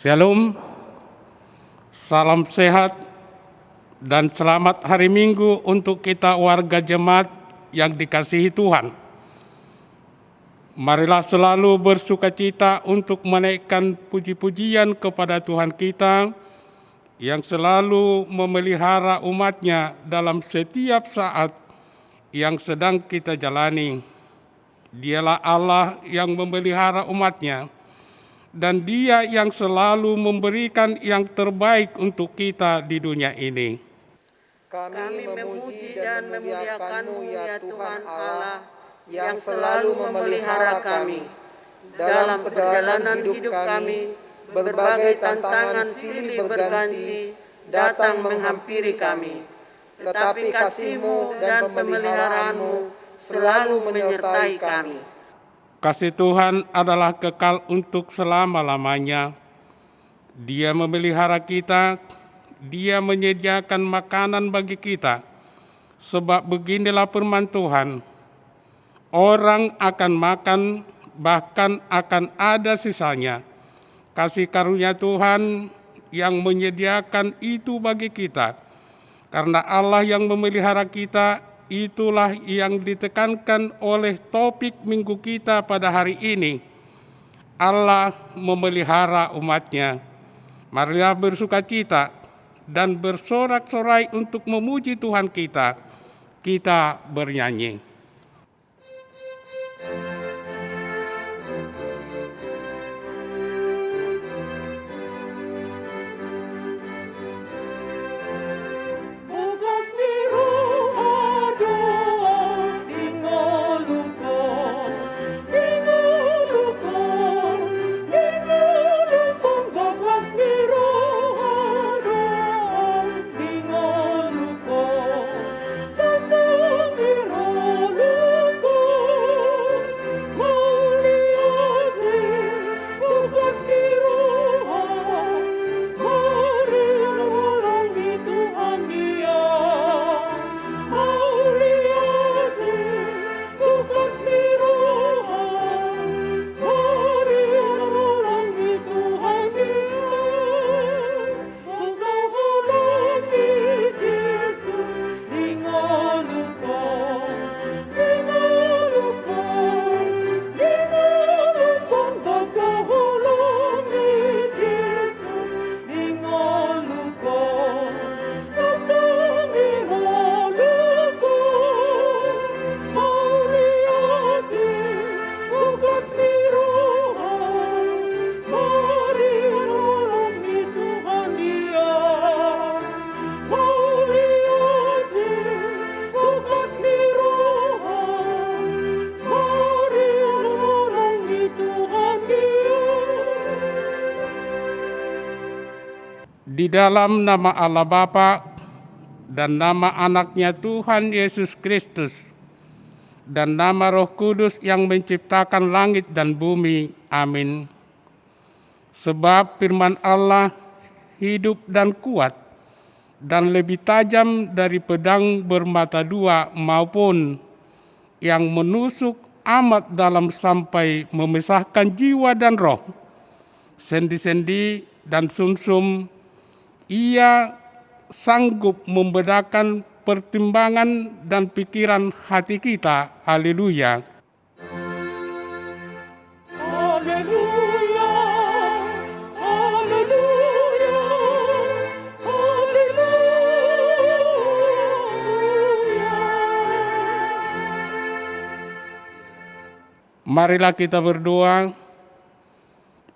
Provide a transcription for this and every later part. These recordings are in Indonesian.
Shalom, salam sehat, dan selamat hari Minggu untuk kita warga jemaat yang dikasihi Tuhan. Marilah selalu bersukacita untuk menaikkan puji-pujian kepada Tuhan kita yang selalu memelihara umat-Nya dalam setiap saat yang sedang kita jalani. Dialah Allah yang memelihara umat-Nya, dan Dia yang selalu memberikan yang terbaik untuk kita di dunia ini. Kami memuji dan memuliakan-Mu ya Tuhan Allah yang selalu memelihara kami. Dalam perjalanan hidup kami, berbagai tantangan silih berganti datang menghampiri kami. Tetapi kasih-Mu dan pemeliharaan-Mu selalu menyertai kami. Kasih Tuhan adalah kekal untuk selama-lamanya. Dia memelihara kita, Dia menyediakan makanan bagi kita. Sebab beginilah firman Tuhan, orang akan makan, bahkan akan ada sisanya. Kasih karunia Tuhan yang menyediakan itu bagi kita. Karena Allah yang memelihara kita, itulah yang ditekankan oleh topik minggu kita pada hari ini. Allah memelihara umat-Nya. Marilah bersukacita dan bersorak-sorai untuk memuji Tuhan kita. Kita bernyanyi. Di dalam nama Allah Bapa dan nama Anak-Nya Tuhan Yesus Kristus dan nama Roh Kudus yang menciptakan langit dan bumi. Amin. Sebab firman Allah hidup dan kuat dan lebih tajam dari pedang bermata dua maupun yang menusuk amat dalam sampai memisahkan jiwa dan roh, sendi-sendi dan sumsum. Ia sanggup membedakan pertimbangan dan pikiran hati kita. Haleluya. Haleluya, haleluya, haleluya. Marilah kita berdoa.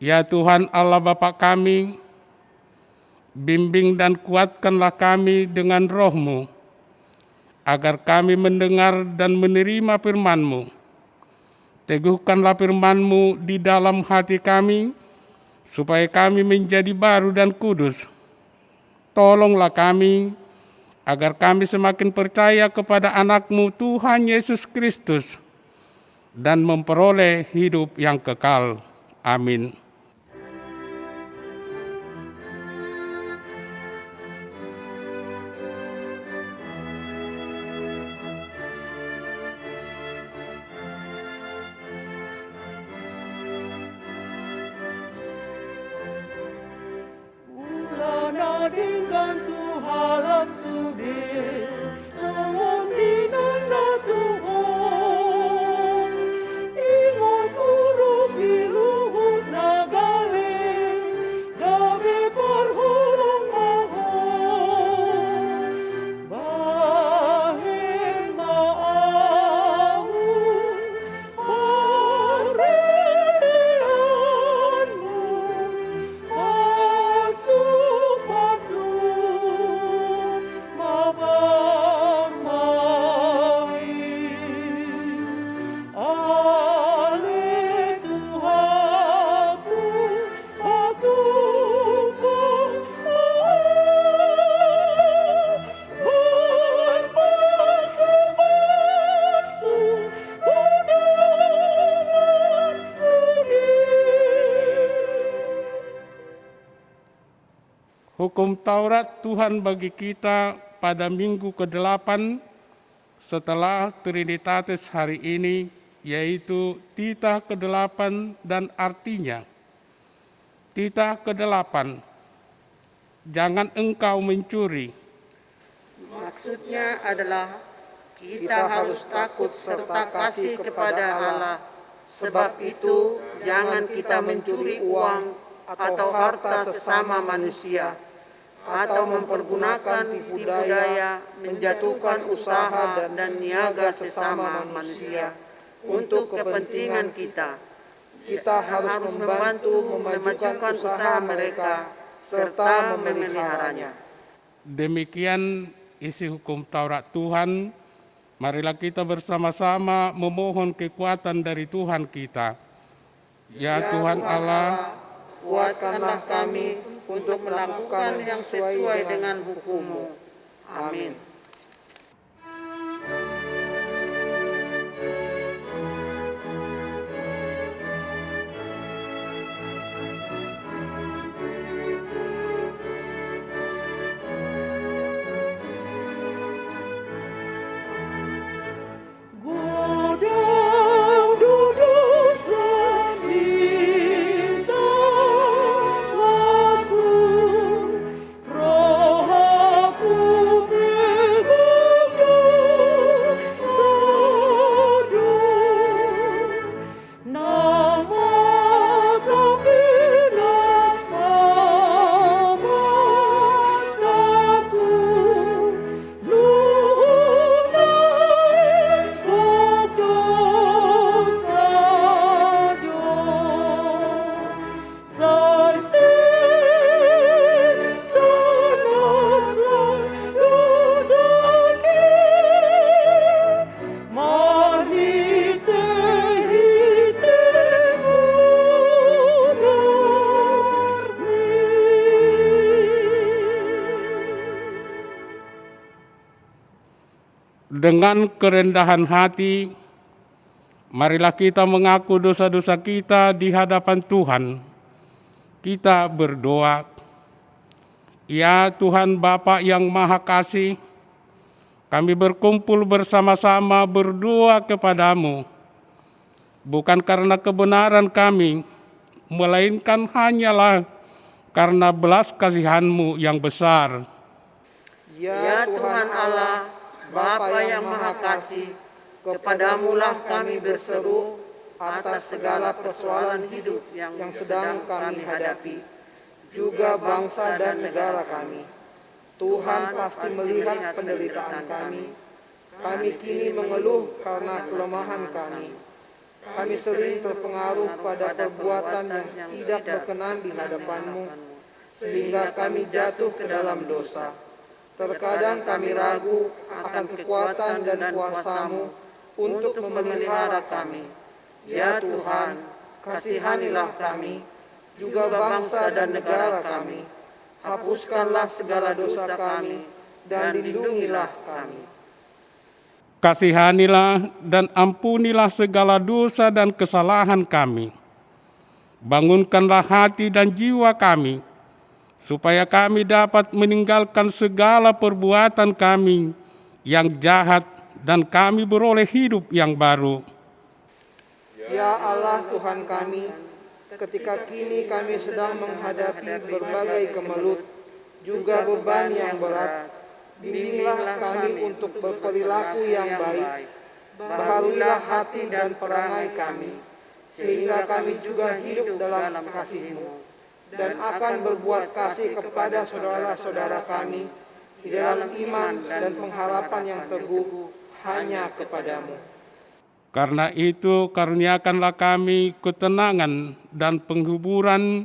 Ya Tuhan Allah Bapa kami, bimbing dan kuatkanlah kami dengan Roh-Mu, agar kami mendengar dan menerima firman-Mu. Teguhkanlah firman-Mu di dalam hati kami, supaya kami menjadi baru dan kudus. Tolonglah kami, agar kami semakin percaya kepada Anak-Mu Tuhan Yesus Kristus, dan memperoleh hidup yang kekal. Amin. dengan Tuhan sudi seminana Tuhan ingat urung biluhut nagale gawe perhulung mohon bahin maamun perhatianmu masuk mabar main ale Tuhanku patungku berpasung-pasung tunangan sudi. Hukum Taurat Tuhan bagi kita pada minggu ke-8 setelah Trinitatis hari ini, yaitu titah ke-8 dan artinya. Titah ke-8, jangan engkau mencuri. Maksudnya adalah kita harus takut serta kasih kepada Allah. Sebab itu, jangan kita mencuri uang atau harta sesama manusia, atau mempergunakan tipu daya, menjatuhkan usaha dan niaga sesama manusia untuk kepentingan kita. Kita harus membantu memajukan usaha mereka serta memeliharanya. Demikian isi hukum Taurat Tuhan. Marilah kita bersama-sama memohon kekuatan dari Tuhan kita. Ya Tuhan Allah, kuatkanlah kami untuk melakukan yang sesuai dengan hukum-Mu. Amin. Godam duduk samita aku, roh aku pegang sadu, nama kami nama mataku, lunai dosa saya sanasa dosa mari tehite dengan kerendahan hati, marilah kita mengaku dosa-dosa kita di hadapan Tuhan. Kita berdoa. Ya Tuhan Bapa yang Maha Kasih, kami berkumpul bersama-sama berdoa kepadamu, bukan karena kebenaran kami, melainkan hanyalah karena belas kasihan-Mu yang besar. Ya Tuhan Allah, Bapa yang Maha Kasih, kepadamu-lah kami berseru atas segala persoalan hidup yang sedang kami hadapi, juga bangsa dan negara kami. Tuhan pasti melihat penderitaan kami. Kami kini mengeluh karena kelemahan kami. Kami sering terpengaruh pada perbuatan yang tidak berkenan di hadapan-Mu, sehingga kami jatuh ke dalam dosa. Terkadang kami ragu akan kekuatan dan kuasa-Mu untuk memelihara kami. Ya Tuhan, kasihanilah kami, juga bangsa dan negara kami. Hapuskanlah segala dosa kami, dan lindungilah kami. Kasihanilah dan ampunilah segala dosa dan kesalahan kami. Bangunkanlah hati dan jiwa kami, supaya kami dapat meninggalkan segala perbuatan kami yang jahat dan kami beroleh hidup yang baru. Ya Allah Tuhan kami, ketika kini kami sedang menghadapi berbagai kemelut, juga beban yang berat. Bimbinglah kami untuk berperilaku yang baik. Baharuilah hati dan perangai kami, sehingga kami juga hidup dalam kasih-Mu, dan akan berbuat kasih kepada saudara-saudara kami di dalam iman dan pengharapan yang teguh hanya kepadamu. Karena itu, karuniakanlah kami ketenangan dan penghiburan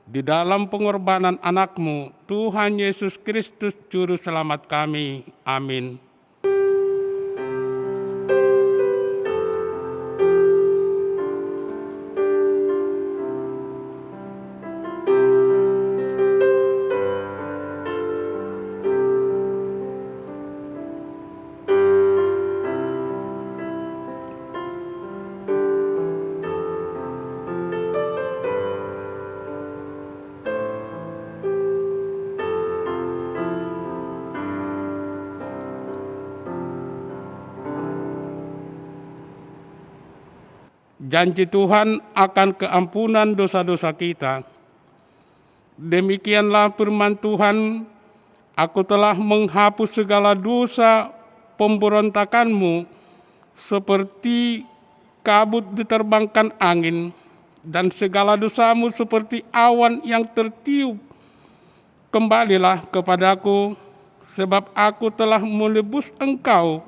di dalam pengorbanan anak-Mu, Tuhan Yesus Kristus, Juru Selamat kami. Amin. Janji Tuhan akan keampunan dosa-dosa kita. Demikianlah firman Tuhan, aku telah menghapus segala dosa pemberontakanmu seperti kabut diterbangkan angin, dan segala dosamu seperti awan yang tertiup. Kembalilah kepadaku, sebab aku telah menebus engkau.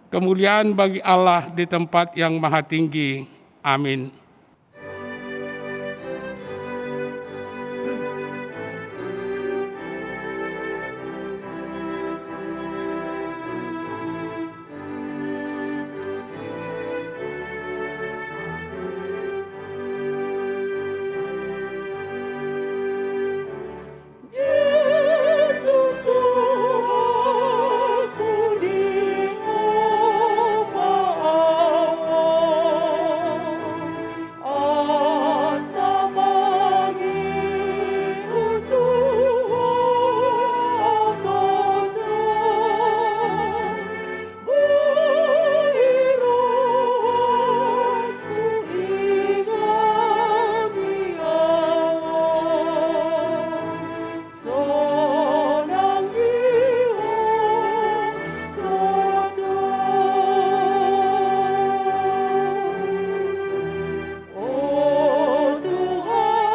Kemuliaan bagi Allah di tempat yang maha tinggi. Amin. Yesus Tuhanku di asa bagi untuk otot berhirup ingani awal sonang Oh Tuhan,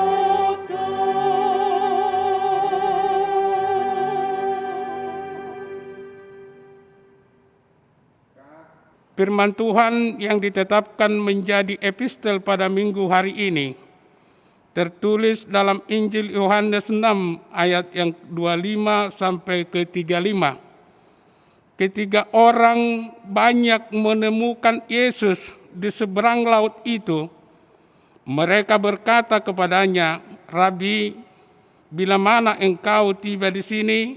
Oh Tuhan, Firman Tuhan yang ditetapkan menjadi epistel pada minggu hari ini tertulis dalam Injil Yohanes 6 ayat yang 25 sampai ke 35. Ketika orang banyak menemukan Yesus di seberang laut itu, mereka berkata kepadanya, "Rabi, bila mana engkau tiba di sini?"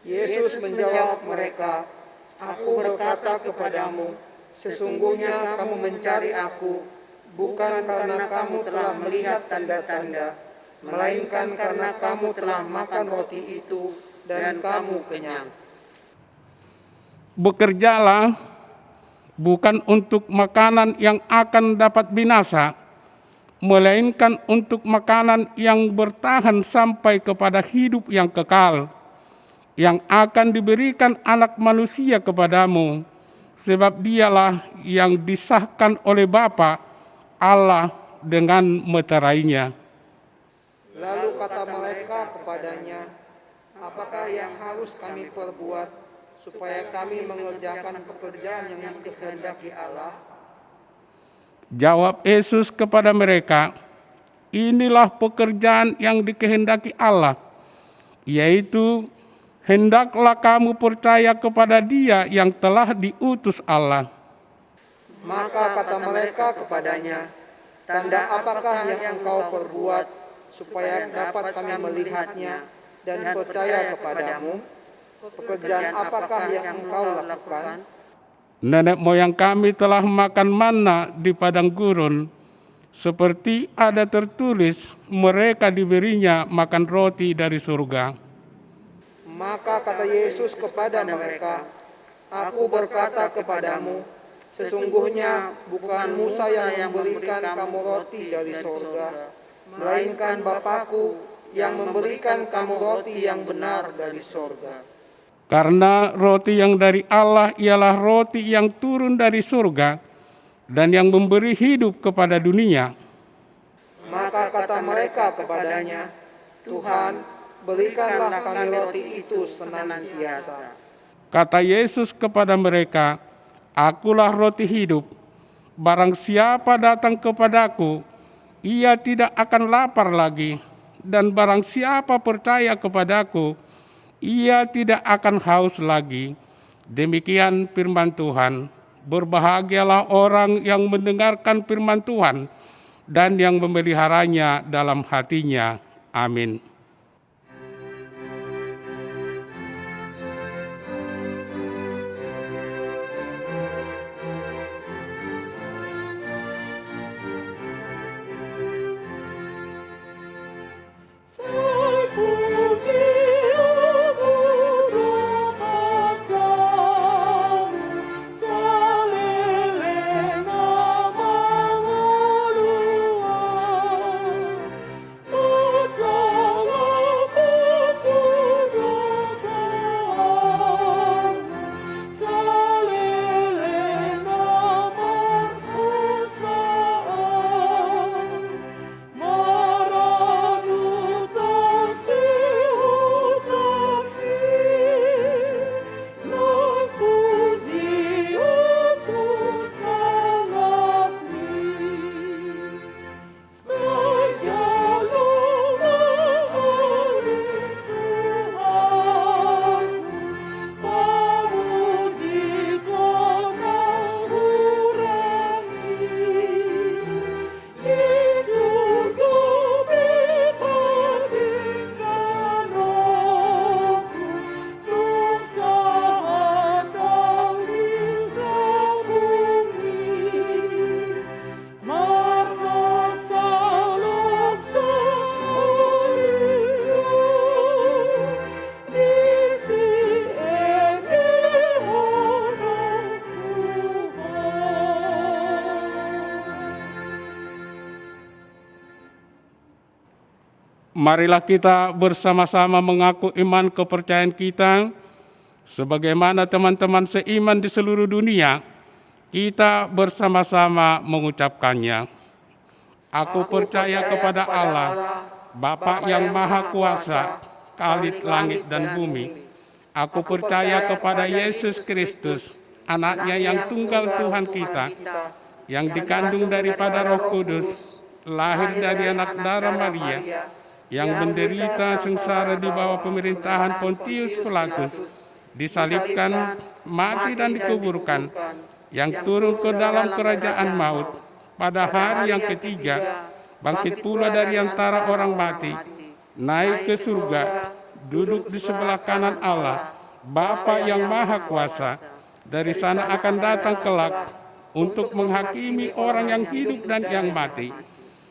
Yesus menjawab mereka, "Aku berkata kepadamu, sesungguhnya kamu mencari aku, bukan karena kamu telah melihat tanda-tanda, melainkan karena kamu telah makan roti itu dan kamu kenyang." Bekerjalah bukan untuk makanan yang akan dapat binasa, melainkan untuk makanan yang bertahan sampai kepada hidup yang kekal, yang akan diberikan Anak Manusia kepadamu, sebab dialah yang disahkan oleh Bapa Allah dengan meterainya. Lalu kata mereka kepadanya, "Apakah yang harus kami perbuat supaya kami mengerjakan pekerjaan yang dikehendaki Allah?" Jawab Yesus kepada mereka, "Inilah pekerjaan yang dikehendaki Allah, yaitu hendaklah kamu percaya kepada Dia yang telah diutus Allah." Maka kata mereka kepadanya, Tanda apakah yang Engkau perbuat supaya dapat kami melihatnya dan percaya kepadamu? Pekerjaan apakah yang Engkau lakukan? Nenek moyang kami telah makan manna di padang gurun, seperti ada tertulis, mereka diberinya makan roti dari surga. Maka kata Yesus kepada mereka, Aku berkata kepadamu, sesungguhnya bukan Musa yang memberikan kamu roti dari surga, melainkan Bapa-Ku yang memberikan kamu roti yang benar dari surga. Karena roti yang dari Allah ialah roti yang turun dari surga dan yang memberi hidup kepada dunia. Maka kata mereka kepadanya, Tuhan, berikanlah kami roti itu senantiasa. Kata Yesus kepada mereka, Akulah roti hidup. Barang siapa datang kepadaku, ia tidak akan lapar lagi. Dan barang siapa percaya kepadaku, ia tidak akan haus lagi. Demikian firman Tuhan. Berbahagialah orang yang mendengarkan firman Tuhan dan yang memeliharanya dalam hatinya. Amin. Marilah kita bersama-sama mengaku iman kepercayaan kita, sebagaimana teman-teman seiman di seluruh dunia, kita bersama-sama mengucapkannya. Aku percaya kepada Allah, Bapa yang Maha Kuasa, Khalid langit dan bumi. Aku percaya kepada Yesus Kristus, Anaknya yang tunggal Tuhan kita, yang dikandung daripada Roh Kudus, lahir dari anak darah Maria, yang menderita sengsara di bawah pemerintahan Pontius Pilatus, disalibkan, mati dan dikuburkan, yang turun ke dalam kerajaan maut, pada hari yang ketiga, bangkit pula dari antara orang mati, naik ke surga, duduk di sebelah kanan Allah, Bapa yang Maha Kuasa, dari sana akan datang kelak untuk menghakimi orang yang hidup dan yang mati.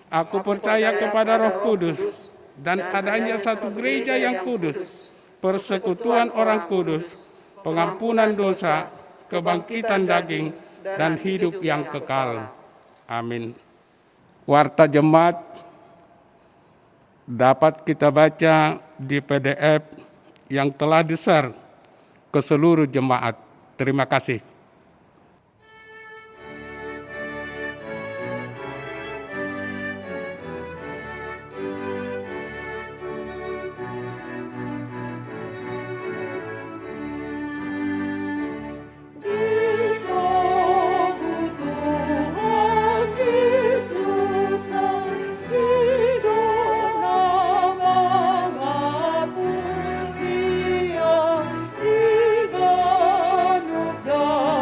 Aku percaya kepada Roh Kudus, dan adanya satu gereja yang kudus, persekutuan orang kudus, pengampunan dosa, kebangkitan daging, dan hidup yang kekal. Amin. Warta Jemaat dapat kita baca di PDF yang telah di-share ke seluruh jemaat. Terima kasih. Dia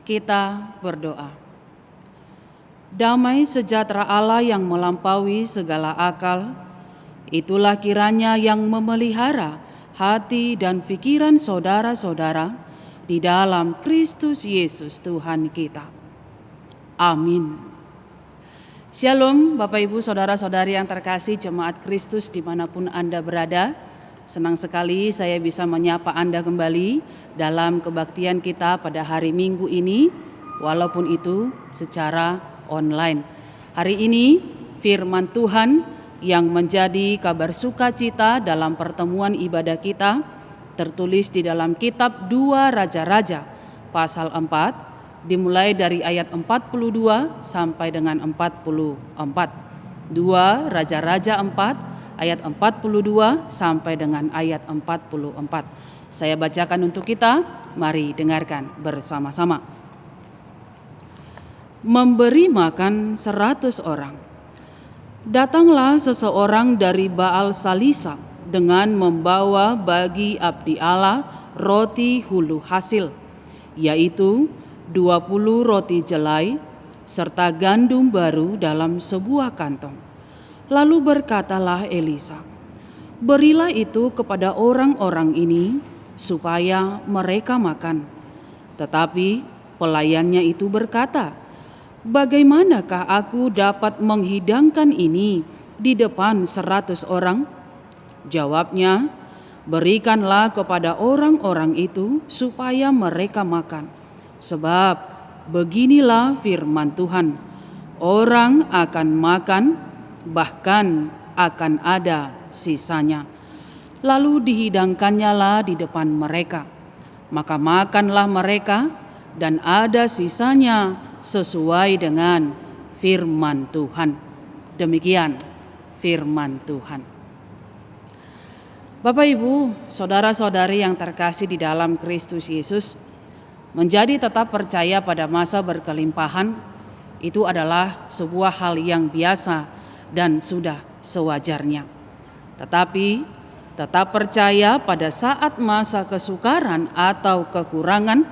Kita berdoa. Damai sejahtera Allah yang melampaui segala akal, itulah kiranya yang memelihara hati dan pikiran saudara-saudara di dalam Kristus Yesus Tuhan kita. Amin. Shalom Bapak Ibu Saudara-saudari yang terkasih jemaat Kristus dimanapun Anda berada. Senang sekali saya bisa menyapa Anda kembali dalam kebaktian kita pada hari Minggu ini, walaupun itu secara online. Hari ini firman Tuhan yang menjadi kabar sukacita dalam pertemuan ibadah kita tertulis di dalam kitab 2 Raja-Raja pasal 4 dimulai dari ayat 42 sampai dengan 44. 2 Raja-Raja 4 ayat 42 sampai dengan ayat 44. Saya bacakan untuk kita, mari dengarkan bersama-sama. Memberi makan 100 orang. Datanglah seseorang dari Baal Salisa dengan membawa bagi abdi Allah roti hulu hasil, yaitu 20 roti jelai serta gandum baru dalam sebuah kantong. Lalu berkatalah Elisa, "Berilah itu kepada orang-orang ini supaya mereka makan." Tetapi pelayannya itu berkata, "Bagaimanakah aku dapat menghidangkan ini di depan 100 orang?" Jawabnya, "Berikanlah kepada orang-orang itu supaya mereka makan. Sebab beginilah firman Tuhan, orang akan makan, bahkan akan ada sisanya." Lalu dihidangkannyalah di depan mereka. Maka makanlah mereka dan ada sisanya sesuai dengan firman Tuhan. Demikian firman Tuhan. Bapak Ibu, saudara-saudari yang terkasih di dalam Kristus Yesus, menjadi tetap percaya pada masa berkelimpahan itu adalah sebuah hal yang biasa dan sudah sewajarnya. Tetapi tetap percaya pada saat masa kesukaran atau kekurangan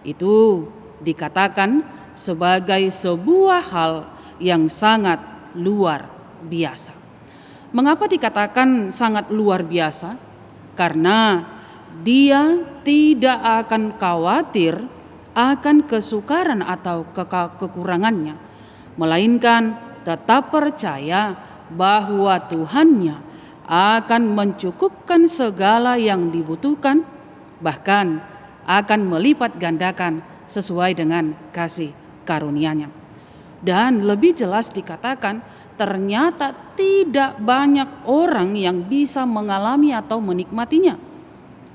itu dikatakan sebagai sebuah hal yang sangat luar biasa. Mengapa dikatakan sangat luar biasa? Karena dia tidak akan khawatir akan kesukaran atau kekurangannya, melainkan tetap percaya bahwa Tuhannya akan mencukupkan segala yang dibutuhkan, bahkan akan melipat gandakan sesuai dengan kasih karunia-Nya. Dan lebih jelas dikatakan, ternyata tidak banyak orang yang bisa mengalami atau menikmatinya.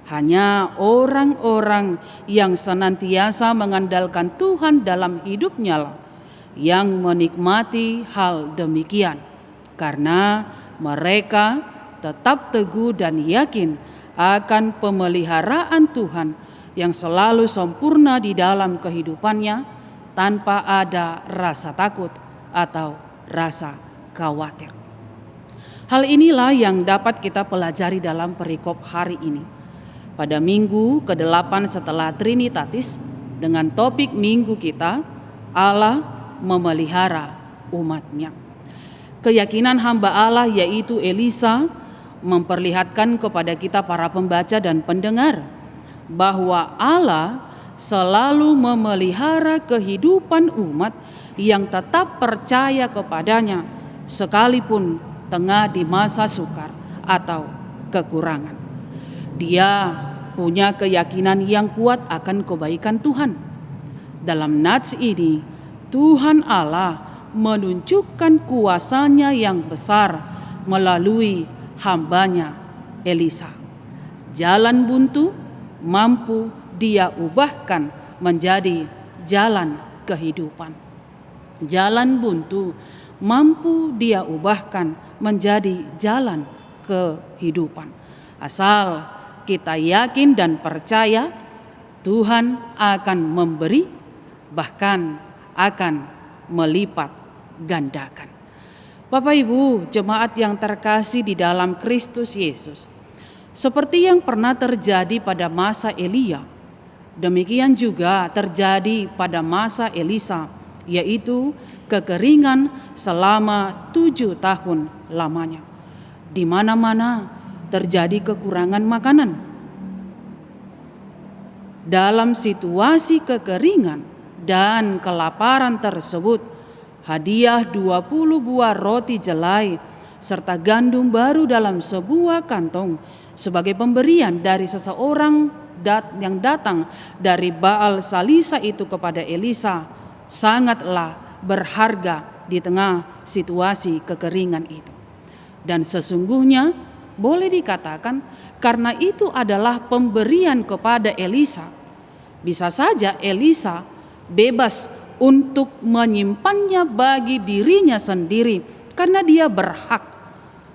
Hanya orang-orang yang senantiasa mengandalkan Tuhan dalam hidupnya lah yang menikmati hal demikian, karena mereka tetap teguh dan yakin akan pemeliharaan Tuhan yang selalu sempurna di dalam kehidupannya tanpa ada rasa takut atau rasa khawatir. Hal inilah yang dapat kita pelajari dalam perikop hari ini. Pada minggu ke-8 setelah Trinitatis, dengan topik minggu kita, Allah memelihara umat-Nya. Keyakinan hamba Allah yaitu Elisa memperlihatkan kepada kita para pembaca dan pendengar bahwa Allah selalu memelihara kehidupan umat yang tetap percaya kepadanya sekalipun tengah di masa sukar atau kekurangan. Dia punya keyakinan yang kuat akan kebaikan Tuhan. Dalam nats ini, Tuhan Allah menunjukkan kuasa-Nya yang besar melalui hamba-Nya Elisa. Jalan buntu mampu Dia ubahkan menjadi jalan kehidupan. Jalan buntu mampu Dia ubahkan menjadi jalan kehidupan. Asal kita yakin dan percaya Tuhan akan memberi, bahkan akan melipat gandakan. Bapak Ibu, jemaat yang terkasih di dalam Kristus Yesus, seperti yang pernah terjadi pada masa Elia, Demikian juga terjadi pada masa Elisa, yaitu kekeringan selama 7 tahun lamanya. Di mana-mana terjadi kekurangan makanan. Dalam situasi kekeringan dan kelaparan tersebut, hadiah 20 buah roti jelai serta gandum baru dalam sebuah kantong sebagai pemberian dari seseorang yang datang dari Baal Salisa itu kepada Elisa sangatlah berharga di tengah situasi kekeringan itu. Dan sesungguhnya boleh dikatakan karena itu adalah pemberian kepada Elisa. Bisa saja Elisa bebas untuk menyimpannya bagi dirinya sendiri karena dia berhak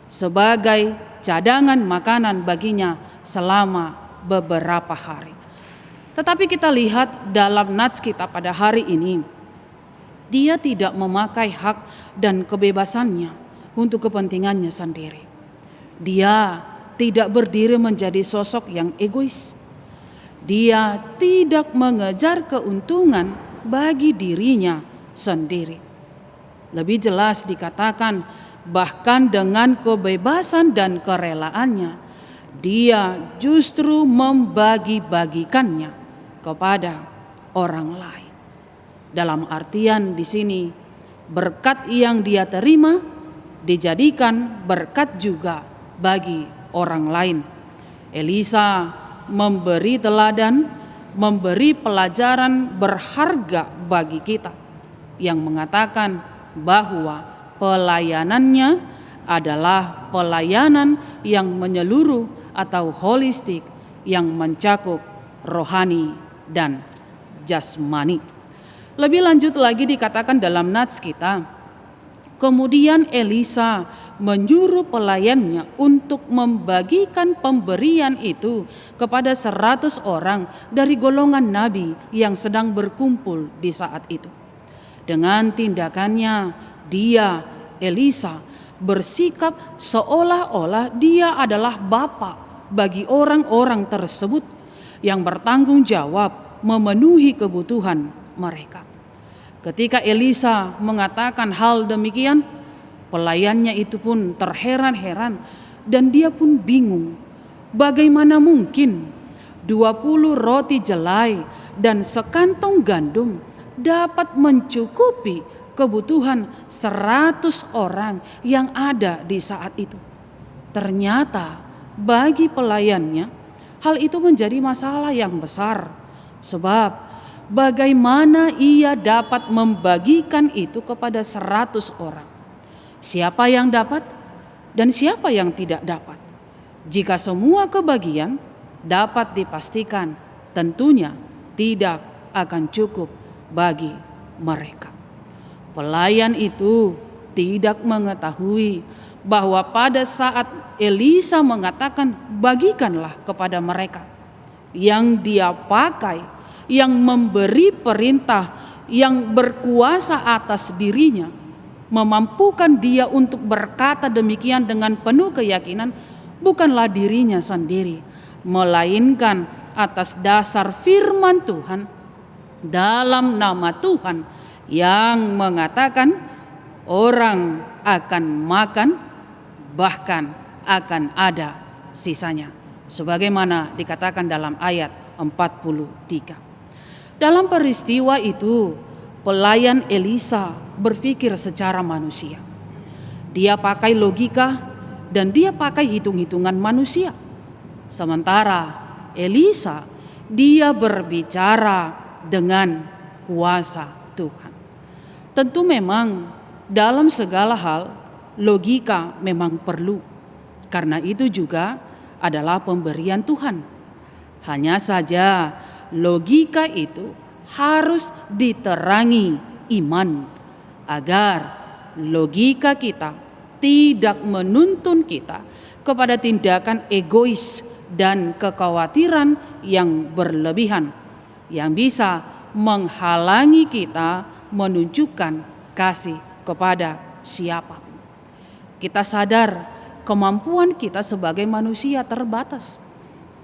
sebagai cadangan makanan baginya selama beberapa hari. Tetapi kita lihat dalam nats kita pada hari ini, dia tidak memakai hak dan kebebasannya untuk kepentingannya sendiri. Dia tidak berdiri menjadi sosok yang egois. Dia tidak mengejar keuntungan bagi dirinya sendiri. Lebih jelas dikatakan, bahkan dengan kebebasan dan kerelaannya, dia justru membagi-bagikannya kepada orang lain. Dalam artian di sini, berkat yang dia terima dijadikan berkat juga bagi orang lain. Elisa memberi teladan, memberi pelajaran berharga bagi kita yang mengatakan bahwa pelayanannya adalah pelayanan yang menyeluruh atau holistik yang mencakup rohani dan jasmani. Lebih lanjut lagi dikatakan dalam nats kita, kemudian Elisa menyuruh pelayannya untuk membagikan pemberian itu kepada 100 orang dari golongan nabi yang sedang berkumpul di saat itu. Dengan tindakannya, Elisa bersikap seolah-olah dia adalah bapa bagi orang-orang tersebut yang bertanggung jawab memenuhi kebutuhan mereka. Ketika Elisa mengatakan hal demikian, pelayannya itu pun terheran-heran dan dia pun bingung. Bagaimana mungkin 20 roti jelai dan sekantong gandum dapat mencukupi kebutuhan 100 orang yang ada di saat itu. Ternyata bagi pelayannya hal itu menjadi masalah yang besar. Sebab bagaimana ia dapat membagikan itu kepada 100 orang? Siapa yang dapat dan siapa yang tidak dapat? Jika semua kebagian dapat dipastikan, tentunya tidak akan cukup bagi mereka. Pelayan itu tidak mengetahui bahwa pada saat Elisa mengatakan bagikanlah kepada mereka, yang dia pakai, yang memberi perintah, yang berkuasa atas dirinya, memampukan dia untuk berkata demikian dengan penuh keyakinan, bukanlah dirinya sendiri, melainkan atas dasar firman Tuhan dalam nama Tuhan yang mengatakan orang akan makan, bahkan akan ada sisanya, sebagaimana dikatakan dalam ayat 43. Dalam peristiwa itu, pelayan Elisa berpikir secara manusia. Dia pakai logika dan dia pakai hitung-hitungan manusia. Sementara Elisa, dia berbicara dengan kuasa Tuhan. Tentu memang dalam segala hal logika memang perlu. Karena itu juga adalah pemberian Tuhan. Hanya saja logika itu harus diterangi iman agar logika kita tidak menuntun kita kepada tindakan egois dan kekhawatiran yang berlebihan yang bisa menghalangi kita menunjukkan kasih kepada siapapun. Kita sadar kemampuan kita sebagai manusia terbatas,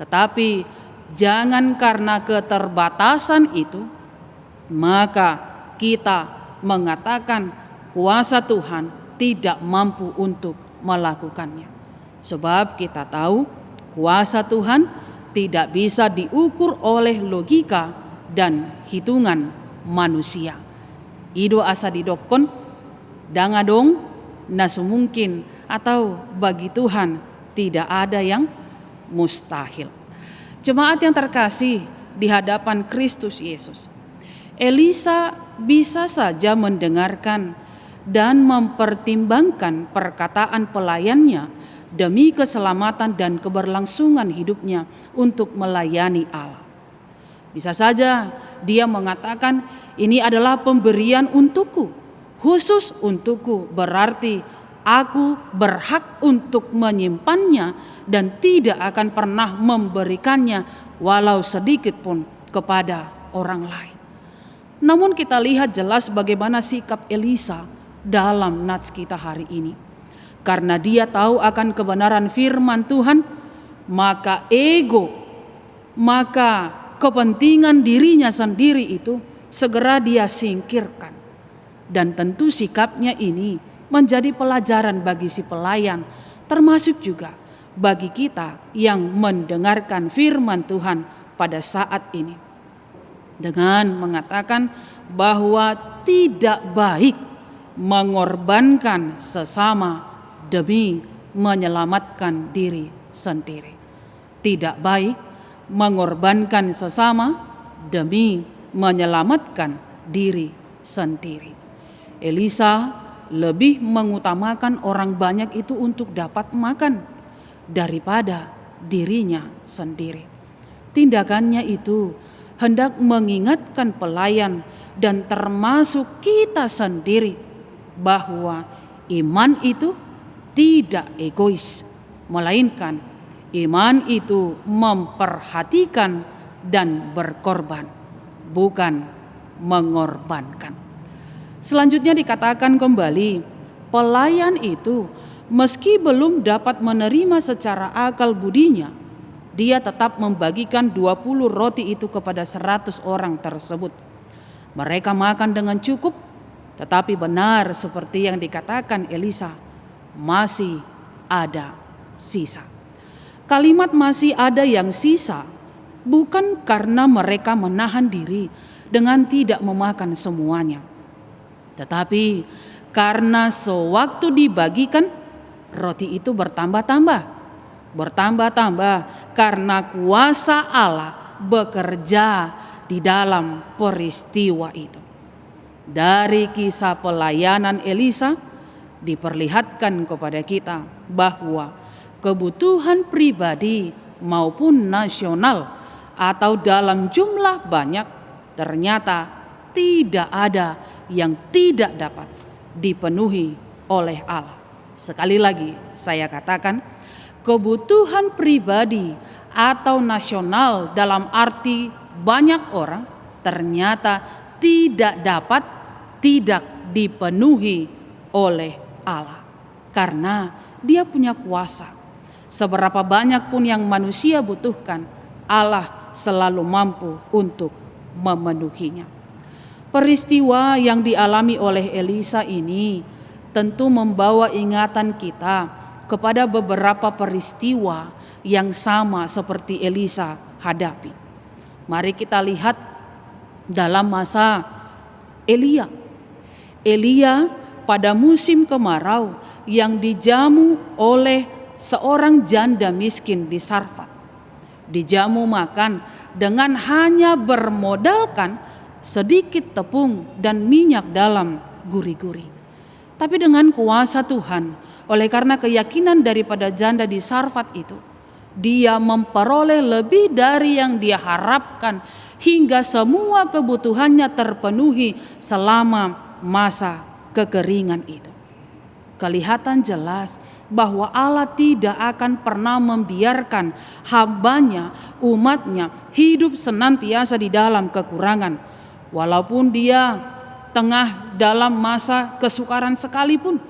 tetapi jangan karena keterbatasan itu, maka kita mengatakan kuasa Tuhan tidak mampu untuk melakukannya. Sebab kita tahu kuasa Tuhan tidak bisa diukur oleh logika dan hitungan manusia. Ido asa didokon dangadong nasu mungkin, atau bagi Tuhan tidak ada yang mustahil. Jemaat yang terkasih di hadapan Kristus Yesus, Elisa bisa saja mendengarkan dan mempertimbangkan perkataan pelayannya demi keselamatan dan keberlangsungan hidupnya untuk melayani Allah. Bisa saja dia mengatakan, ini adalah pemberian untukku, khusus untukku, berarti aku berhak untuk menyimpannya dan tidak akan pernah memberikannya walau sedikit pun kepada orang lain. Namun kita lihat jelas bagaimana sikap Elisa dalam nats kita hari ini. Karena dia tahu akan kebenaran firman Tuhan, maka ego, maka kepentingan dirinya sendiri itu segera dia singkirkan. Dan tentu sikapnya ini menjadi pelajaran bagi si pelayan, termasuk juga bagi kita yang mendengarkan firman Tuhan pada saat ini. Dengan mengatakan bahwa tidak baik mengorbankan sesama demi menyelamatkan diri sendiri. Tidak baik mengorbankan sesama demi menyelamatkan diri sendiri. Elisa lebih mengutamakan orang banyak itu untuk dapat makan daripada dirinya sendiri. Tindakannya itu hendak mengingatkan pelayan dan termasuk kita sendiri bahwa iman itu tidak egois, melainkan iman itu memperhatikan dan berkorban, bukan mengorbankan. Selanjutnya dikatakan kembali, pelayan itu meski belum dapat menerima secara akal budinya, dia tetap membagikan 20 roti itu kepada 100 orang tersebut. Mereka makan dengan cukup, tetapi benar seperti yang dikatakan Elisa, masih ada sisa. Kalimat masih ada yang sisa bukan karena mereka menahan diri dengan tidak memakan semuanya, tetapi karena sewaktu dibagikan roti itu bertambah-tambah karena kuasa Allah bekerja di dalam peristiwa itu. Dari kisah pelayanan Elisa diperlihatkan kepada kita bahwa kebutuhan pribadi maupun nasional atau dalam jumlah banyak ternyata tidak ada yang tidak dapat dipenuhi oleh Allah. Sekali lagi saya katakan, kebutuhan pribadi atau nasional dalam arti banyak orang ternyata tidak dipenuhi oleh Allah, karena Dia punya kuasa. Seberapa banyak pun yang manusia butuhkan, Allah selalu mampu untuk memenuhinya. Peristiwa yang dialami oleh Elisa ini tentu membawa ingatan kita kepada beberapa peristiwa yang sama seperti Elisa hadapi. Mari kita lihat dalam masa Elia. Elia pada musim kemarau yang dijamu oleh seorang janda miskin di Sarfat. Dijamu makan dengan hanya bermodalkan sedikit tepung dan minyak dalam guri-guri. Tapi dengan kuasa Tuhan, oleh karena keyakinan daripada janda di Sarfat itu, dia memperoleh lebih dari yang dia harapkan hingga semua kebutuhannya terpenuhi selama masa kekeringan itu. Kelihatan jelas bahwa Allah tidak akan pernah membiarkan hambanya, umatnya hidup senantiasa di dalam kekurangan. Walaupun dia tengah dalam masa kesukaran sekalipun,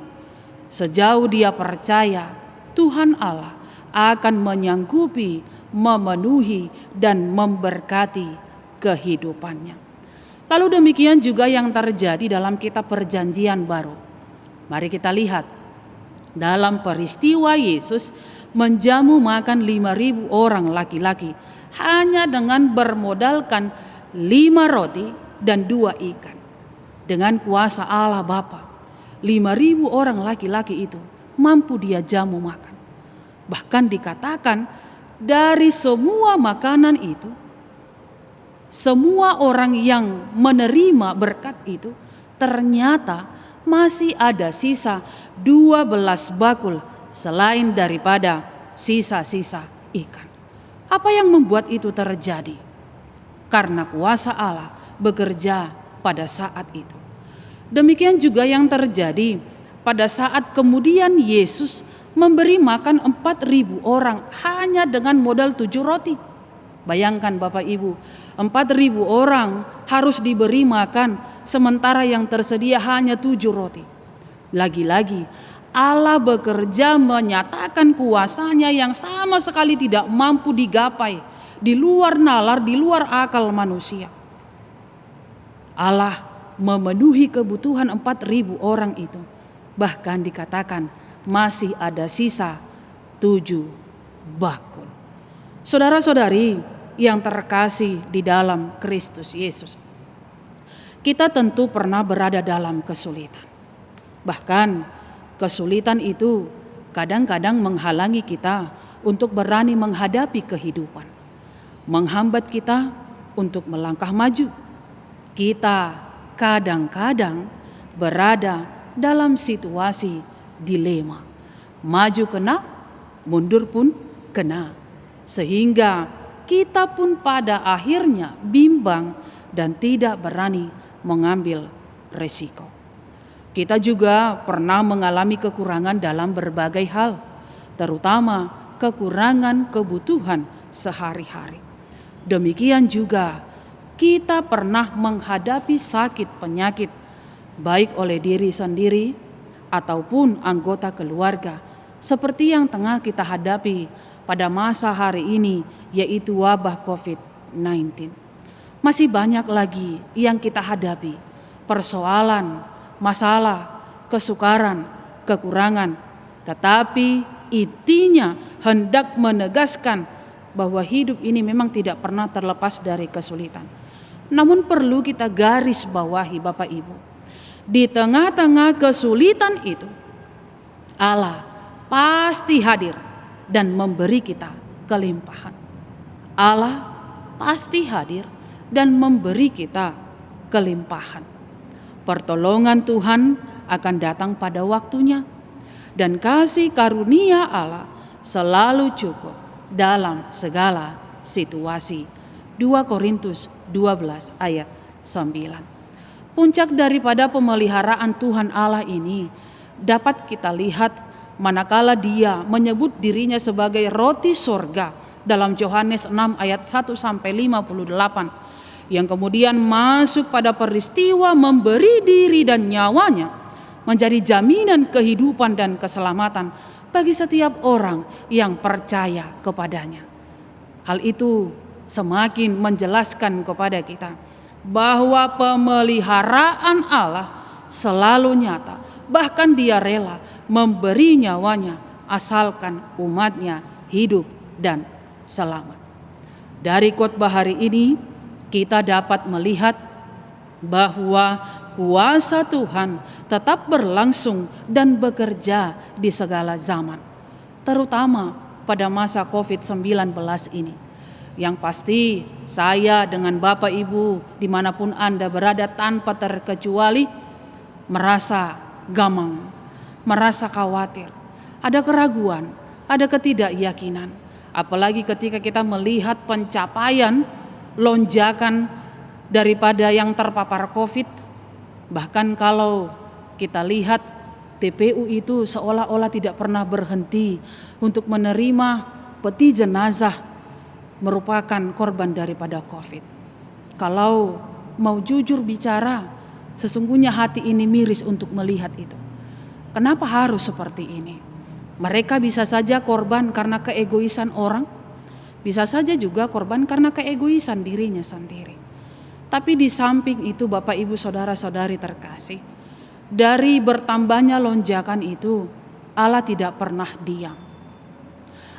sejauh dia percaya Tuhan Allah akan menyanggupi memenuhi dan memberkati kehidupannya. Lalu demikian juga yang terjadi dalam kitab Perjanjian Baru. Mari kita lihat dalam peristiwa Yesus menjamu makan 5.000 orang laki-laki hanya dengan bermodalkan 5 roti dan 2 ikan. Dengan kuasa Allah Bapa, 5.000 orang laki-laki itu mampu dia jamu makan. Bahkan dikatakan dari semua makanan itu, semua orang yang menerima berkat itu ternyata masih ada sisa 12 bakul selain daripada sisa-sisa ikan. Apa yang membuat itu terjadi? Karena kuasa Allah bekerja pada saat itu. Demikian juga yang terjadi pada saat kemudian Yesus memberi makan 4.000 orang hanya dengan modal 7 roti. Bayangkan Bapak Ibu, 4.000 orang harus diberi makan sementara yang tersedia hanya 7 roti. Lagi-lagi Allah bekerja menyatakan kuasanya yang sama sekali tidak mampu digapai, di luar nalar, di luar akal manusia. Allah memenuhi kebutuhan 4.000 orang itu. Bahkan dikatakan masih ada sisa 7 bakul. Saudara-saudari yang terkasih di dalam Kristus Yesus, kita tentu pernah berada dalam kesulitan. Bahkan kesulitan itu kadang-kadang menghalangi kita untuk berani menghadapi kehidupan, menghambat kita untuk melangkah maju. Kita kadang-kadang berada dalam situasi dilema, maju kena, mundur pun kena, sehingga kita pun pada akhirnya bimbang dan tidak berani mengambil resiko. Kita juga pernah mengalami kekurangan dalam berbagai hal, terutama kekurangan kebutuhan sehari-hari. Demikian juga kita pernah menghadapi sakit penyakit, baik oleh diri sendiri ataupun anggota keluarga, seperti yang tengah kita hadapi pada masa hari ini, yaitu wabah COVID-19. Masih banyak lagi yang kita hadapi, persoalan, masalah, kesukaran, kekurangan. Tetapi intinya hendak menegaskan bahwa hidup ini memang tidak pernah terlepas dari kesulitan. Namun perlu kita garis bawahi Bapak Ibu, di tengah-tengah kesulitan itu Allah pasti hadir dan memberi kita kelimpahan. Allah pasti hadir dan memberi kita kelimpahan. Pertolongan Tuhan akan datang pada waktunya, dan kasih karunia Allah selalu cukup dalam segala situasi. 2 Korintus 12 ayat 9. Puncak daripada pemeliharaan Tuhan Allah ini dapat kita lihat manakala Dia menyebut dirinya sebagai roti sorga dalam Yohanes 6 ayat 1 sampai 58, yang kemudian masuk pada peristiwa memberi diri dan nyawanya menjadi jaminan kehidupan dan keselamatan bagi setiap orang yang percaya kepadanya. Hal itu semakin menjelaskan kepada kita bahwa pemeliharaan Allah selalu nyata, bahkan Dia rela memberi nyawanya asalkan umatnya hidup dan selamat. Dari khotbah hari ini kita dapat melihat bahwa kuasa Tuhan tetap berlangsung dan bekerja di segala zaman, terutama pada masa COVID-19 ini. Yang pasti saya dengan Bapak Ibu dimanapun Anda berada tanpa terkecuali merasa gamang, merasa khawatir, ada keraguan, ada ketidakyakinan. Apalagi ketika kita melihat pencapaian lonjakan daripada yang terpapar COVID. Bahkan kalau kita lihat TPU itu seolah-olah tidak pernah berhenti untuk menerima peti jenazah merupakan korban daripada COVID. Kalau mau jujur bicara, sesungguhnya hati ini miris untuk melihat itu. Kenapa harus seperti ini? Mereka bisa saja korban karena keegoisan orang, Bisa saja juga korban karena keegoisan dirinya sendiri. Tapi di samping itu Bapak Ibu Saudara-saudari terkasih, dari bertambahnya lonjakan itu, Allah tidak pernah diam.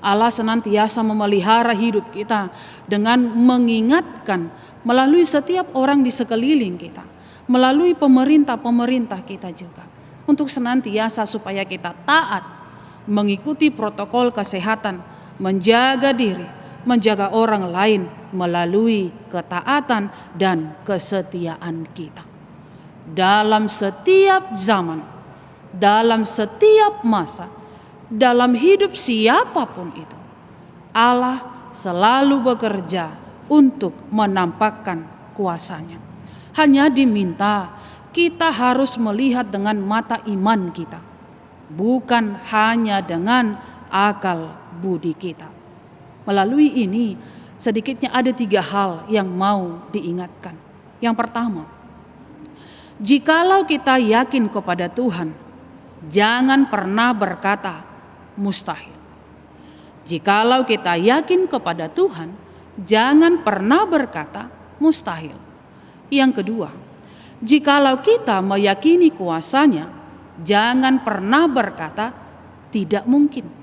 Allah senantiasa memelihara hidup kita dengan mengingatkan melalui setiap orang di sekeliling kita, melalui pemerintah-pemerintah kita juga, untuk senantiasa supaya kita taat, mengikuti protokol kesehatan, menjaga diri, menjaga orang lain melalui ketaatan dan kesetiaan kita. Dalam setiap zaman, dalam setiap masa, dalam hidup siapapun itu, Allah selalu bekerja untuk menampakkan kuasa-Nya. Hanya diminta kita harus melihat dengan mata iman kita, bukan hanya dengan akal budi kita. Melalui ini, sedikitnya ada 3 hal yang mau diingatkan. Yang pertama, jikalau kita yakin kepada Tuhan, jangan pernah berkata mustahil. Jikalau kita yakin kepada Tuhan, jangan pernah berkata mustahil. Yang kedua, jikalau kita meyakini kuasa-Nya, jangan pernah berkata tidak mungkin.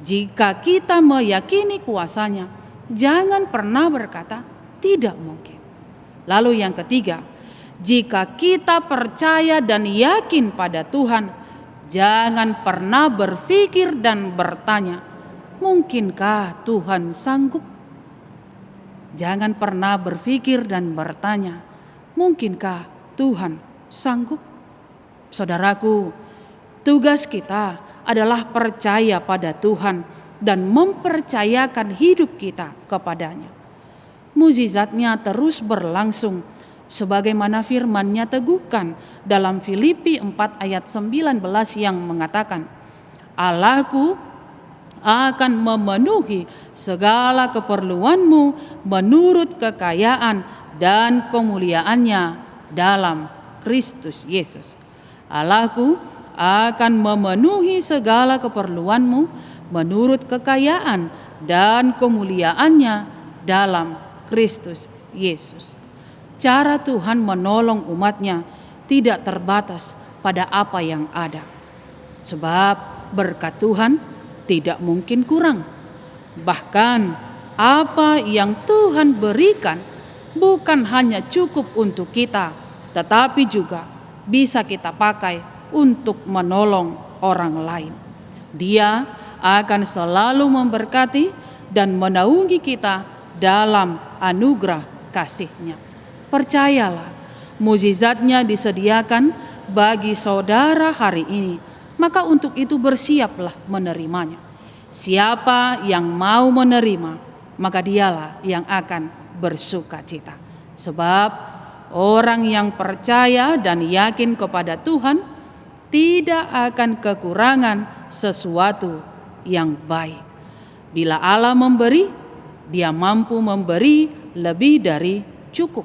Jika kita meyakini kuasa-Nya, jangan pernah berkata tidak mungkin. Lalu yang ketiga, jika kita percaya dan yakin pada Tuhan, jangan pernah berpikir dan bertanya, mungkinkah Tuhan sanggup? Jangan pernah berpikir dan bertanya, mungkinkah Tuhan sanggup? Saudaraku, tugas kita adalah percaya pada Tuhan dan mempercayakan hidup kita kepadanya. Mukjizat-Nya terus berlangsung sebagaimana firman-Nya teguhkan dalam Filipi 4 ayat 19 yang mengatakan, Allahku akan memenuhi segala keperluanmu menurut kekayaan dan kemuliaan-Nya dalam Kristus Yesus. Allahku akan memenuhi segala keperluanmu menurut kekayaan dan kemuliaan-Nya dalam Kristus Yesus. Cara Tuhan menolong umat-Nya tidak terbatas pada apa yang ada. Sebab berkat Tuhan tidak mungkin kurang. Bahkan apa yang Tuhan berikan bukan hanya cukup untuk kita, tetapi juga bisa kita pakai untuk menolong orang lain. Dia akan selalu memberkati dan menaungi kita dalam anugerah kasih-Nya. Percayalah, mukjizat-Nya disediakan bagi saudara hari ini, maka untuk itu bersiaplah menerimanya. Siapa yang mau menerima, maka dialah yang akan bersukacita. Sebab orang yang percaya dan yakin kepada Tuhan tidak akan kekurangan sesuatu yang baik. Bila Allah memberi, Dia mampu memberi lebih dari cukup.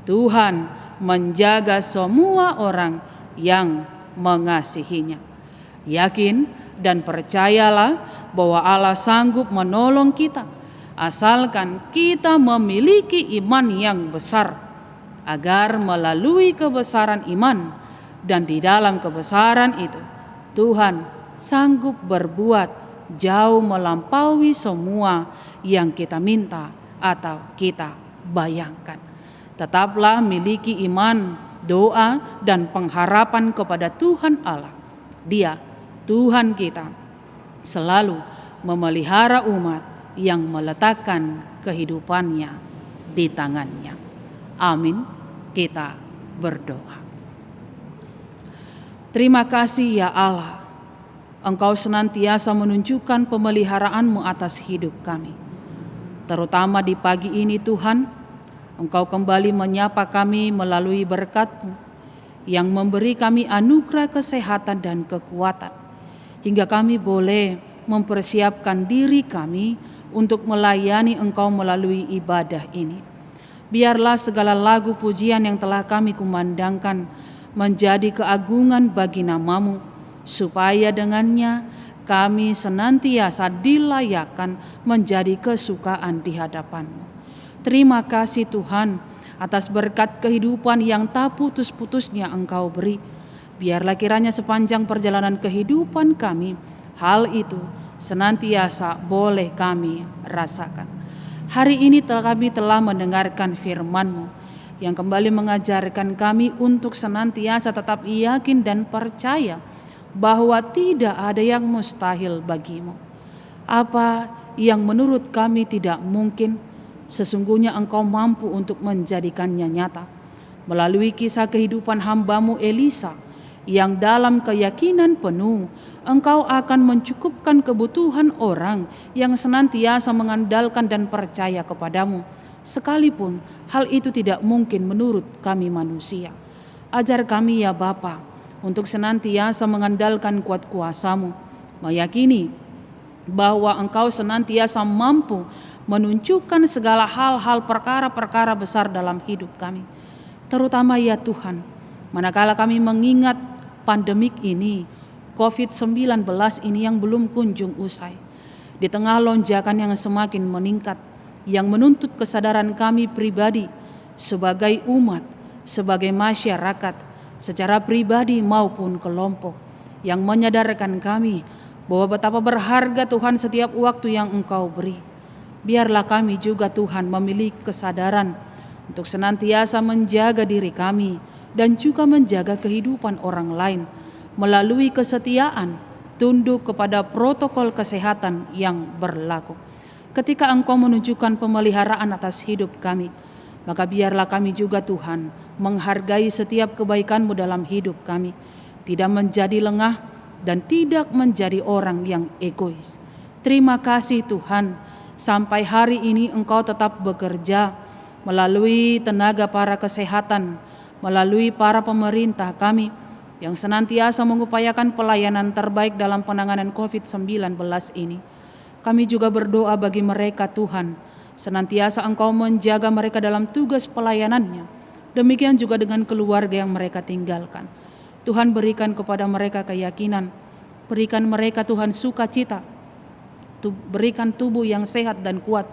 Tuhan menjaga semua orang yang mengasihi-Nya. Yakin dan percayalah bahwa Allah sanggup menolong kita, asalkan kita memiliki iman yang besar, agar melalui kebesaran iman dan di dalam kebesaran itu Tuhan sanggup berbuat jauh melampaui semua yang kita minta atau kita bayangkan. Tetaplah miliki iman, doa, dan pengharapan kepada Tuhan Allah. Dia, Tuhan kita, selalu memelihara umat yang meletakkan kehidupannya di tangan-Nya. Amin. Kita berdoa. Terima kasih ya Allah, Engkau senantiasa menunjukkan pemeliharaan-Mu atas hidup kami. Terutama di pagi ini Tuhan, Engkau kembali menyapa kami melalui berkat-Mu yang memberi kami anugerah kesehatan dan kekuatan, hingga kami boleh mempersiapkan diri kami untuk melayani Engkau melalui ibadah ini. Biarlah segala lagu pujian yang telah kami kumandangkan menjadi keagungan bagi nama-Mu, supaya dengannya kami senantiasa dilayakkan menjadi kesukaan di hadapan-Mu. Terima kasih Tuhan atas berkat kehidupan yang tak putus-putusnya Engkau beri. Biarlah kiranya sepanjang perjalanan kehidupan kami, hal itu senantiasa boleh kami rasakan. Hari ini kami telah mendengarkan firman-Mu yang kembali mengajarkan kami untuk senantiasa tetap yakin dan percaya bahwa tidak ada yang mustahil bagi-Mu. Apa yang menurut kami tidak mungkin, sesungguhnya Engkau mampu untuk menjadikannya nyata. Melalui kisah kehidupan hamba-Mu Elisa, yang dalam keyakinan penuh Engkau akan mencukupkan kebutuhan orang yang senantiasa mengandalkan dan percaya kepadamu, sekalipun hal itu tidak mungkin menurut kami manusia. Ajar kami ya Bapa, untuk senantiasa mengandalkan kuat kuasa-Mu, meyakini bahwa Engkau senantiasa mampu menunjukkan segala hal-hal perkara-perkara besar dalam hidup kami. Terutama ya Tuhan, manakala kami mengingat pandemik ini, COVID-19 ini yang belum kunjung usai. Di tengah lonjakan yang semakin meningkat, yang menuntut kesadaran kami pribadi sebagai umat, sebagai masyarakat, secara pribadi maupun kelompok, yang menyadarkan kami bahwa betapa berharga Tuhan setiap waktu yang Engkau beri. Biarlah kami juga Tuhan memiliki kesadaran untuk senantiasa menjaga diri kami dan juga menjaga kehidupan orang lain melalui kesetiaan tunduk kepada protokol kesehatan yang berlaku. Ketika Engkau menunjukkan pemeliharaan atas hidup kami, maka biarlah kami juga Tuhan menghargai setiap kebaikan-Mu dalam hidup kami, tidak menjadi lengah dan tidak menjadi orang yang egois. Terima kasih Tuhan, sampai hari ini Engkau tetap bekerja melalui tenaga para kesehatan, melalui para pemerintah kami yang senantiasa mengupayakan pelayanan terbaik dalam penanganan COVID-19 ini. Kami juga berdoa bagi mereka Tuhan, senantiasa Engkau menjaga mereka dalam tugas pelayanannya. Demikian juga dengan keluarga yang mereka tinggalkan. Tuhan berikan kepada mereka keyakinan, berikan mereka Tuhan sukacita, berikan tubuh yang sehat dan kuat,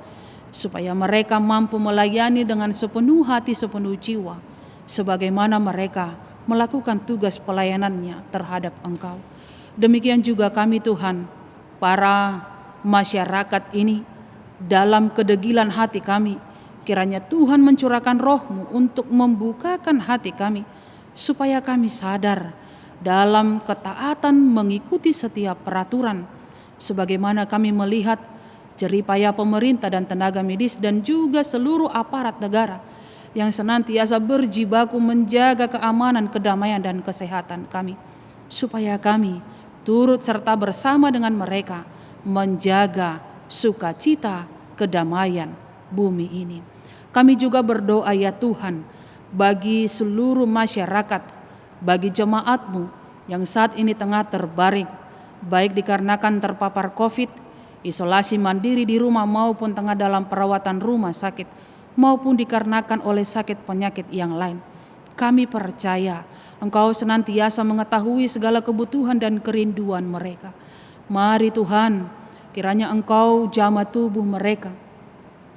supaya mereka mampu melayani dengan sepenuh hati, sepenuh jiwa, sebagaimana mereka melakukan tugas pelayanannya terhadap Engkau. Demikian juga kami Tuhan, para masyarakat ini, dalam kedegilan hati kami, kiranya Tuhan mencurahkan Roh-Mu untuk membukakan hati kami, supaya kami sadar dalam ketaatan mengikuti setiap peraturan, sebagaimana kami melihat jeripaya pemerintah dan tenaga medis dan juga seluruh aparat negara yang senantiasa berjibaku menjaga keamanan, kedamaian, dan kesehatan kami, supaya kami turut serta bersama dengan mereka menjaga sukacita, kedamaian bumi ini. Kami juga berdoa ya Tuhan, bagi seluruh masyarakat, bagi jemaat-Mu yang saat ini tengah terbaring, baik dikarenakan terpapar COVID, isolasi mandiri di rumah maupun tengah dalam perawatan rumah sakit, maupun dikarenakan oleh sakit penyakit yang lain. Kami percaya Engkau senantiasa mengetahui segala kebutuhan dan kerinduan mereka. Mari Tuhan, kiranya Engkau jamah tubuh mereka,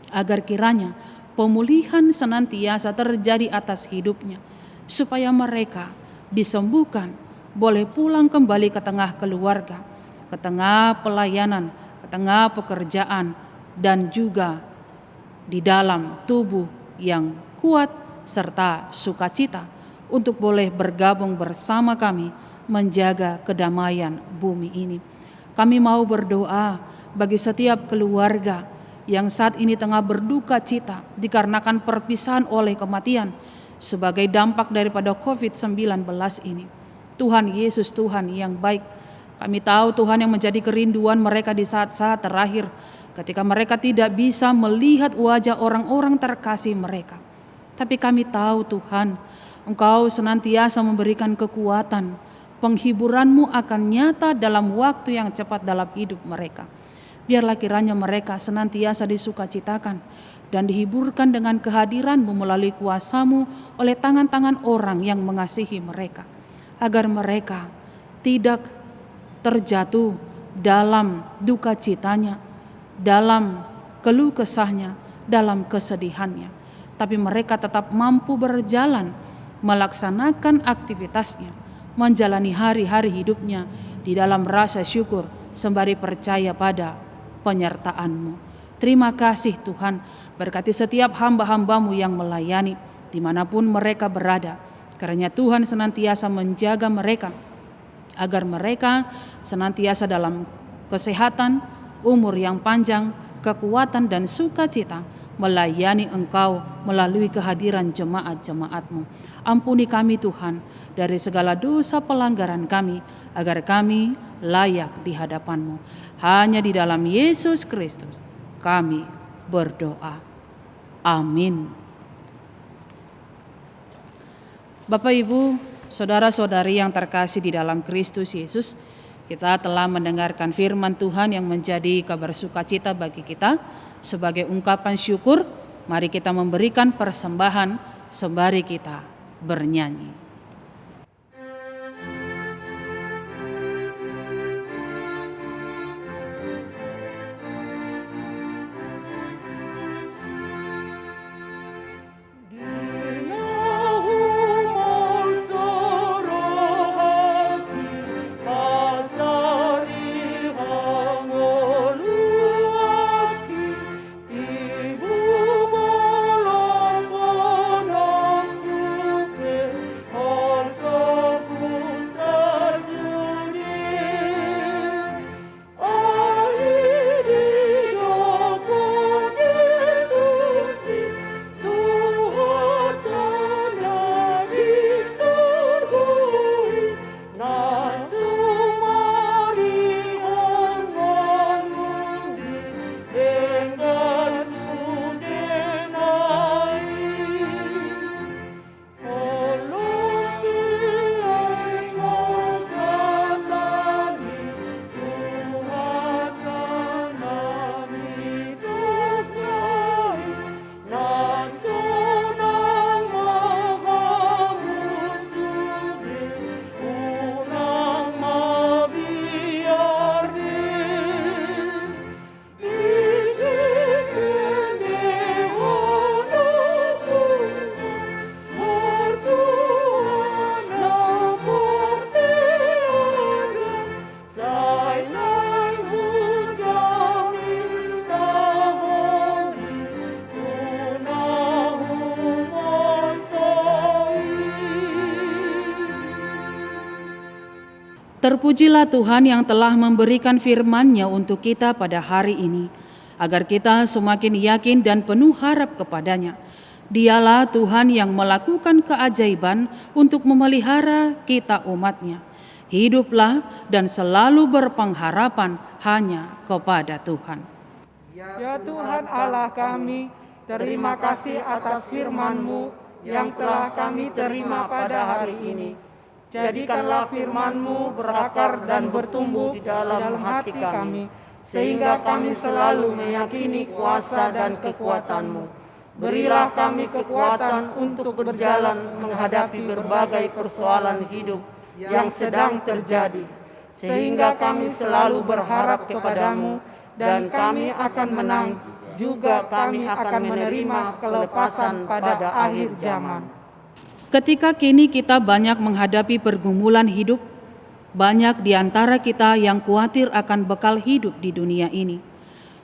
agar kiranya pemulihan senantiasa terjadi atas hidupnya, supaya mereka disembuhkan, boleh pulang kembali ke tengah keluarga, ke tengah pelayanan, ke tengah pekerjaan, dan juga di dalam tubuh yang kuat serta sukacita, untuk boleh bergabung bersama kami menjaga kedamaian bumi ini. Kami mau berdoa bagi setiap keluarga yang saat ini tengah berduka cita dikarenakan perpisahan oleh kematian sebagai dampak daripada COVID-19 ini. Tuhan Yesus, Tuhan yang baik, kami tahu Tuhan yang menjadi kerinduan mereka di saat-saat terakhir, ketika mereka tidak bisa melihat wajah orang-orang terkasih mereka. Tapi kami tahu Tuhan, Engkau senantiasa memberikan kekuatan, penghiburan-Mu akan nyata dalam waktu yang cepat dalam hidup mereka. Biarlah kiranya mereka senantiasa disukacitakan dan dihiburkan dengan kehadiran-Mu melalui kuasa-Mu oleh tangan-tangan orang yang mengasihi mereka, agar mereka tidak terjatuh dalam duka citanya, dalam keluh kesahnya, dalam kesedihannya. Tapi mereka tetap mampu berjalan, melaksanakan aktivitasnya, menjalani hari-hari hidupnya di dalam rasa syukur sembari percaya pada penyertaan-Mu. Terima kasih Tuhan, berkati setiap hamba-hamba-Mu yang melayani dimanapun mereka berada. Karena Tuhan senantiasa menjaga mereka, agar mereka senantiasa dalam kesehatan, umur yang panjang, kekuatan dan sukacita melayani Engkau melalui kehadiran jemaat-jemaat-Mu. Ampuni kami Tuhan dari segala dosa pelanggaran kami, agar kami layak di hadapan-Mu. Hanya di dalam Yesus Kristus kami berdoa. Amin. Bapak, Ibu, saudara-saudari yang terkasih di dalam Kristus Yesus, kita telah mendengarkan firman Tuhan yang menjadi kabar sukacita bagi kita. Sebagai ungkapan syukur, mari kita memberikan persembahan sembari kita bernyanyi. Terpujilah Tuhan yang telah memberikan firman-Nya untuk kita pada hari ini, agar kita semakin yakin dan penuh harap kepadanya. Dialah Tuhan yang melakukan keajaiban untuk memelihara kita umat-Nya. Hiduplah dan selalu berpengharapan hanya kepada Tuhan. Ya Tuhan Allah kami, terima kasih atas firman-Mu yang telah kami terima pada hari ini. Jadikanlah firman-Mu berakar dan bertumbuh di dalam hati kami, sehingga kami selalu meyakini kuasa dan kekuatan-Mu. Berilah kami kekuatan untuk berjalan menghadapi berbagai persoalan hidup yang sedang terjadi, sehingga kami selalu berharap kepada-Mu dan kami akan menang, juga kami akan menerima kelepasan pada akhir zaman. Ketika kini kita banyak menghadapi pergumulan hidup, banyak di antara kita yang khawatir akan bekal hidup di dunia ini.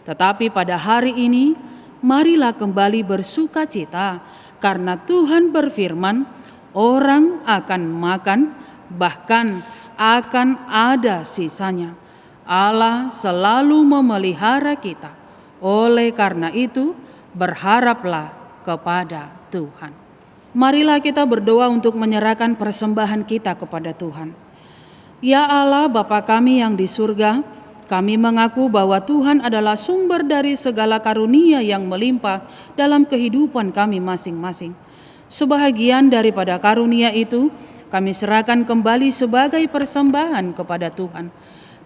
Tetapi pada hari ini, marilah kembali bersukacita, karena Tuhan berfirman, orang akan makan, bahkan akan ada sisanya. Allah selalu memelihara kita. Oleh karena itu, berharaplah kepada Tuhan. Marilah kita berdoa untuk menyerahkan persembahan kita kepada Tuhan. Ya Allah, Bapa kami yang di surga, kami mengaku bahwa Tuhan adalah sumber dari segala karunia yang melimpah dalam kehidupan kami masing-masing. Sebahagian daripada karunia itu, kami serahkan kembali sebagai persembahan kepada Tuhan.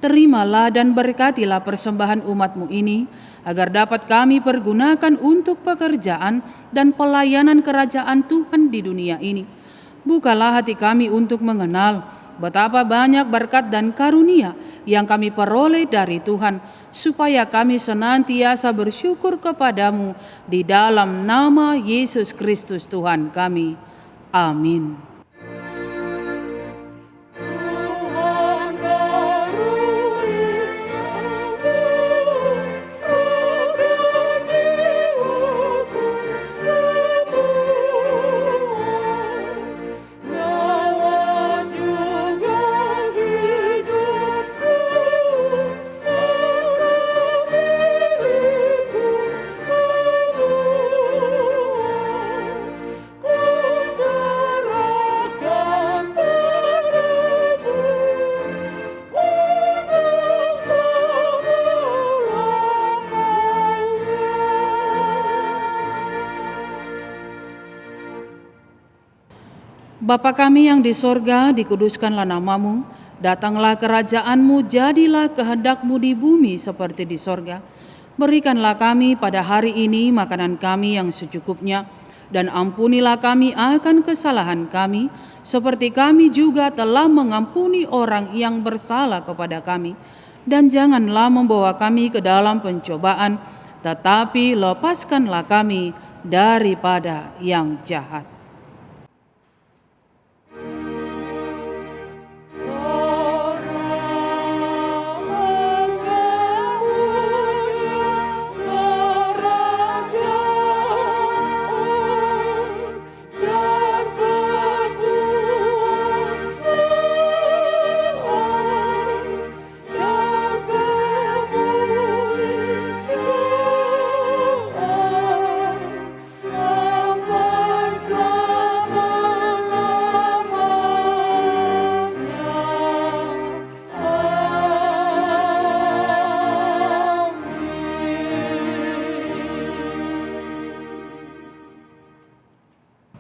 Terimalah dan berkatilah persembahan umat-Mu ini, agar dapat kami pergunakan untuk pekerjaan dan pelayanan kerajaan Tuhan di dunia ini. Bukalah hati kami untuk mengenal betapa banyak berkat dan karunia yang kami peroleh dari Tuhan, supaya kami senantiasa bersyukur kepadamu di dalam nama Yesus Kristus Tuhan kami. Amin. Bapa kami yang di sorga, dikuduskanlah namamu, datanglah kerajaan-Mu, jadilah kehendak-Mu di bumi seperti di sorga. Berikanlah kami pada hari ini makanan kami yang secukupnya, dan ampunilah kami akan kesalahan kami, seperti kami juga telah mengampuni orang yang bersalah kepada kami. Dan janganlah membawa kami ke dalam pencobaan, tetapi lepaskanlah kami daripada yang jahat.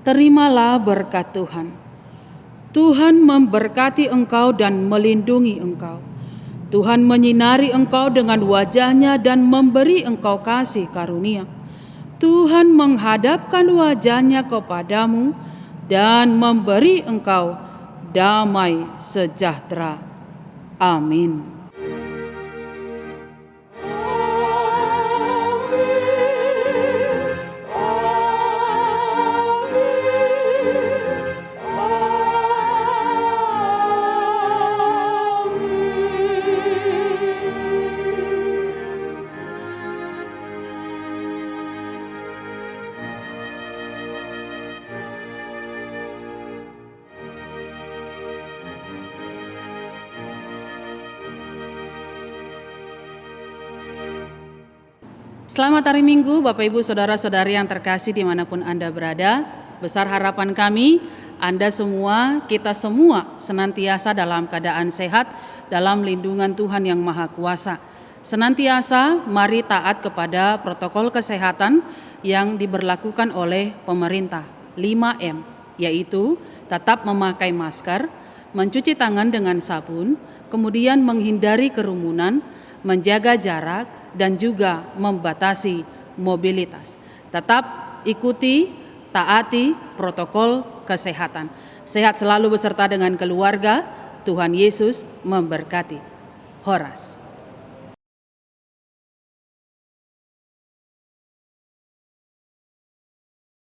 Terimalah berkat Tuhan. Tuhan memberkati engkau dan melindungi engkau. Tuhan menyinari engkau dengan wajah-Nya dan memberi engkau kasih karunia. Tuhan menghadapkan wajah-Nya kepadamu dan memberi engkau damai sejahtera. Amin. Selamat hari Minggu, Bapak Ibu Saudara-saudari yang terkasih dimanapun Anda berada. Besar harapan kami, Anda semua, kita semua senantiasa dalam keadaan sehat, dalam lindungan Tuhan yang Maha Kuasa. Senantiasa mari taat kepada protokol kesehatan yang diberlakukan oleh pemerintah, 5M, yaitu tetap memakai masker, mencuci tangan dengan sabun, kemudian menghindari kerumunan, menjaga jarak, dan juga membatasi mobilitas. Tetap ikuti, taati protokol kesehatan. Sehat selalu beserta dengan keluarga. Tuhan Yesus memberkati. Horas.